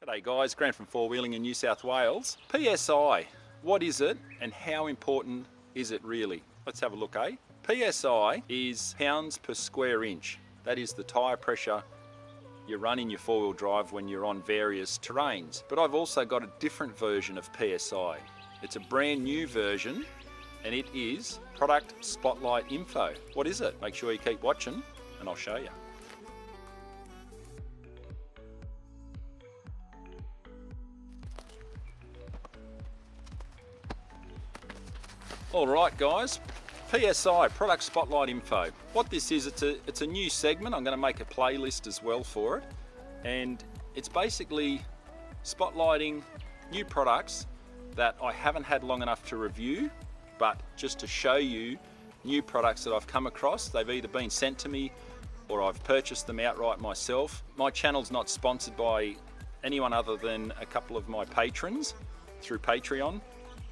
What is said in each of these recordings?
G'day guys, Grant from Four Wheeling in New South Wales. PSI, what is it and how important is it really? Let's have a look, eh? PSI is pounds per square inch. That is the tyre pressure you run in your four-wheel drive when you're on various terrains. But I've also got a different version of PSI. It's a brand new version and it is product spotlight info. What is it? Make sure you keep watching and I'll show you. Alright guys, PSI, Product Spotlight Info. What this is, it's a new segment. I'm going to make a playlist as well for it. And it's basically spotlighting new products that I haven't had long enough to review, but just to show you new products that I've come across. They've either been sent to me or I've purchased them outright myself. My channel's not sponsored by anyone other than a couple of my patrons through Patreon.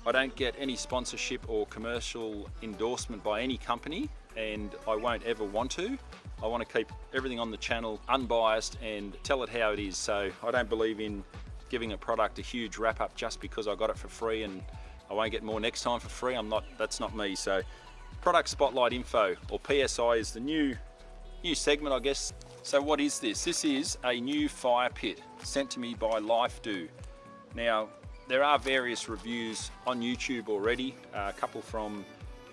I don't get any sponsorship or commercial endorsement by any company, and I won't ever want to. I want to keep everything on the channel unbiased and tell it how it is. So I don't believe in giving a product a huge wrap up just because I got it for free and I won't get more next time for free. That's not me. So Product Spotlight Info, or PSI, is the new segment, I guess. So what is this? This is a new fire pit sent to me by LifeDoo. Now, there are various reviews on YouTube already, a couple from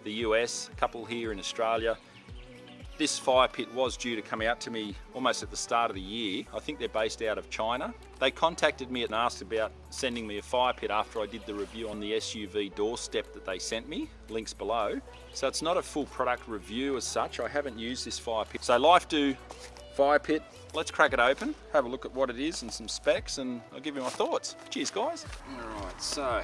the US, a couple here in Australia. This fire pit was due to come out to me almost at the start of the year. I think they're based out of China. They contacted me and asked about sending me a fire pit after I did the review on the SUV doorstep that they sent me, links below. So it's not a full product review as such. I haven't used this fire pit. So LifeDoo Fire Pit, let's crack it open, have a look at what it is and some specs, and I'll give you my thoughts. Cheers guys. Alright, so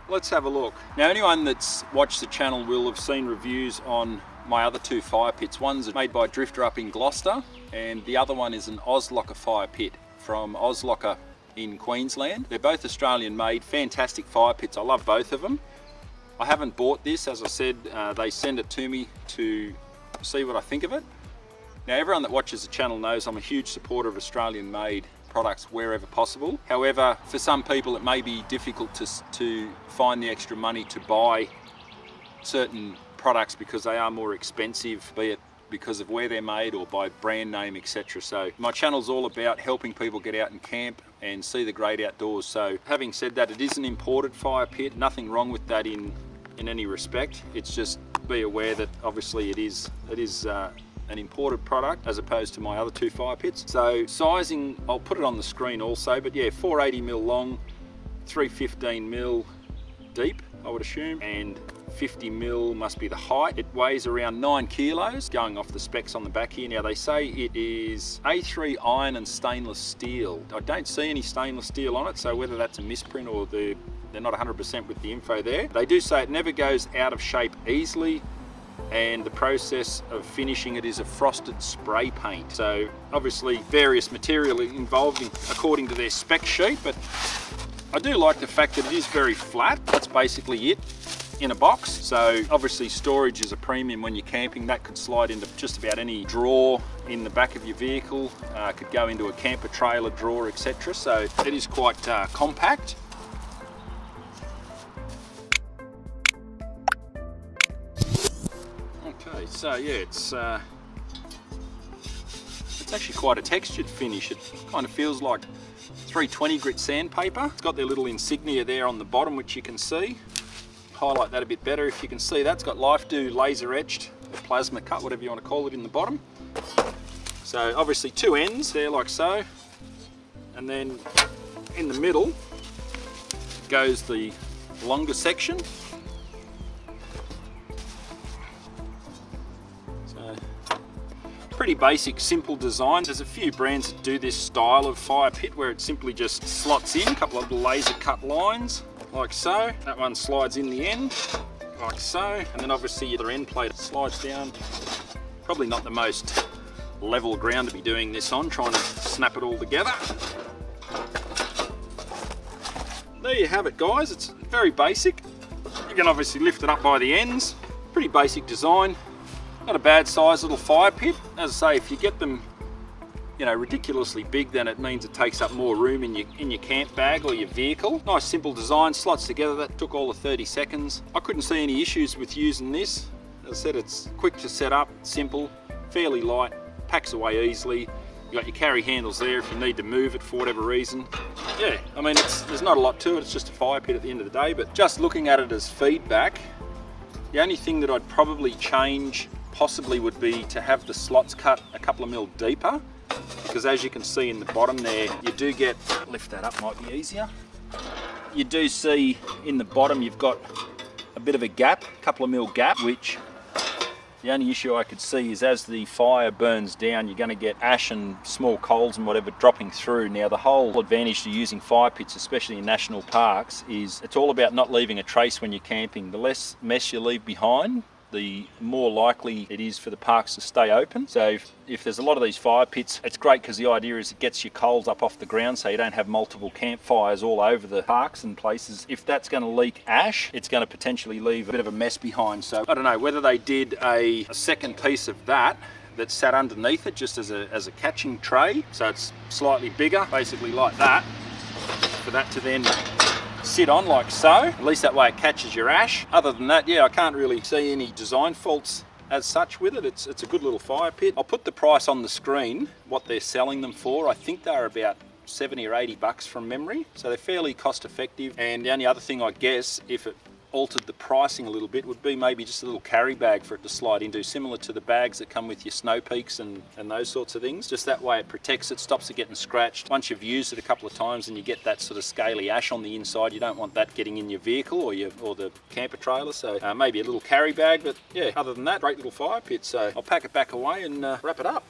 let's have a look. Now anyone that's watched the channel will have seen reviews on my other two fire pits. One's made by Drifter up in Gloucester and the other one is an Ozlocker fire pit from Ozlocker in Queensland. They're both Australian made, fantastic fire pits. I love both of them. I haven't bought this, as I said, they send it to me to see what I think of it. Now everyone that watches the channel knows I'm a huge supporter of Australian made products wherever possible. However, for some people it may be difficult to find the extra money to buy certain products because they are more expensive, be it because of where they're made or by brand name, etc. So my channel's all about helping people get out and camp and see the great outdoors. So having said that, it is an imported fire pit, nothing wrong with that in any respect. It's just be aware that obviously it is an imported product as opposed to my other two fire pits. So sizing, I'll put it on the screen also, but yeah, 480mm long, 315mm deep, I would assume, and 50mm must be the height. It weighs around 9 kilos, going off the specs on the back here. Now they say it is A3 iron and stainless steel. I don't see any stainless steel on it, so whether that's a misprint or they're not 100% with the info there. They do say it never goes out of shape easily, and the process of finishing it is a frosted spray paint. So obviously various material involved according to their spec sheet, but I do like the fact that it is very flat. That's basically it in a box. So obviously storage is a premium when you're camping. That could slide into just about any drawer in the back of your vehicle, could go into a camper trailer drawer, etc. So it is quite compact. Okay, so yeah, it's actually quite a textured finish. It kind of feels like 320 grit sandpaper. It's got their little insignia there on the bottom, which you can see. Highlight that a bit better if you can see that. It's got LifeDoo laser etched, or plasma cut, whatever you want to call it, in the bottom. So obviously two ends there like so, and then in the middle goes the longer section. Pretty basic, simple design. There's a few brands that do this style of fire pit where it simply just slots in, a couple of laser cut lines, like so. That one slides in the end, like so. And then obviously your end plate slides down. Probably not the most level ground to be doing this on, trying to snap it all together. There you have it guys, it's very basic. You can obviously lift it up by the ends. Pretty basic design. Not a bad size little fire pit. As I say, if you get them you know, ridiculously big, then it means it takes up more room in your camp bag or your vehicle. Nice simple design, slots together. That took all of 30 seconds. I couldn't see any issues with using this. As I said, it's quick to set up, simple, fairly light, packs away easily. You got your carry handles there if you need to move it for whatever reason. Yeah, I mean, there's not a lot to it. It's just a fire pit at the end of the day, but just looking at it as feedback, the only thing that I'd probably change possibly would be to have the slots cut a couple of mil deeper, because as you can see in the bottom there, you do get, lift that up might be easier, you do see in the bottom you've got a bit of a gap, a couple of mil gap, which the only issue I could see is as the fire burns down, you're going to get ash and small coals and whatever dropping through. Now the whole advantage to using fire pits, especially in national parks, is it's all about not leaving a trace when you're camping. The less mess you leave behind, the more likely it is for the parks to stay open. So if there's a lot of these fire pits, it's great because the idea is it gets your coals up off the ground so you don't have multiple campfires all over the parks and places. If that's going to leak ash, it's going to potentially leave a bit of a mess behind. So I don't know whether they did a second piece of that sat underneath it just as a catching tray, so it's slightly bigger, basically like that, for that to then sit on like so. At least that way it catches your ash. Other than that, yeah, I can't really see any design faults as such with it. It's a good little fire pit. I'll put the price on the screen, what they're selling them for. I think they're about 70 or 80 bucks from memory, so they're fairly cost effective. And the only other thing, I guess, if it altered the pricing a little bit, would be maybe just a little carry bag for it to slide into, similar to the bags that come with your snow peaks and those sorts of things. Just that way it protects it, stops it getting scratched. Once you've used it a couple of times and you get that sort of scaly ash on the inside, you don't want that getting in your vehicle or the camper trailer. So maybe a little carry bag, but yeah, other than that, great little fire pit. So I'll pack it back away and wrap it up.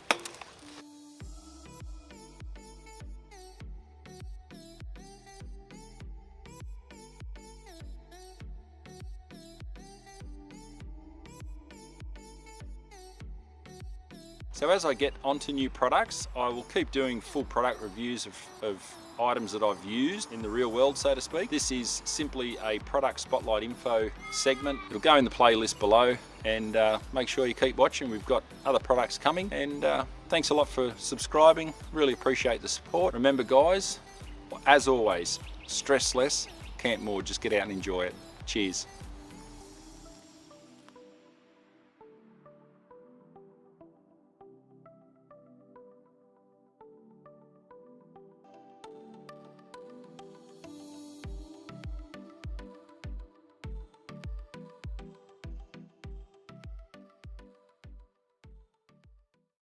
So as I get onto new products, I will keep doing full product reviews of items that I've used in the real world, so to speak. This is simply a product spotlight info segment. It'll go in the playlist below, and make sure you keep watching. We've got other products coming, and thanks a lot for subscribing. Really appreciate the support. Remember guys, as always, stress less, camp more, just get out and enjoy it. Cheers.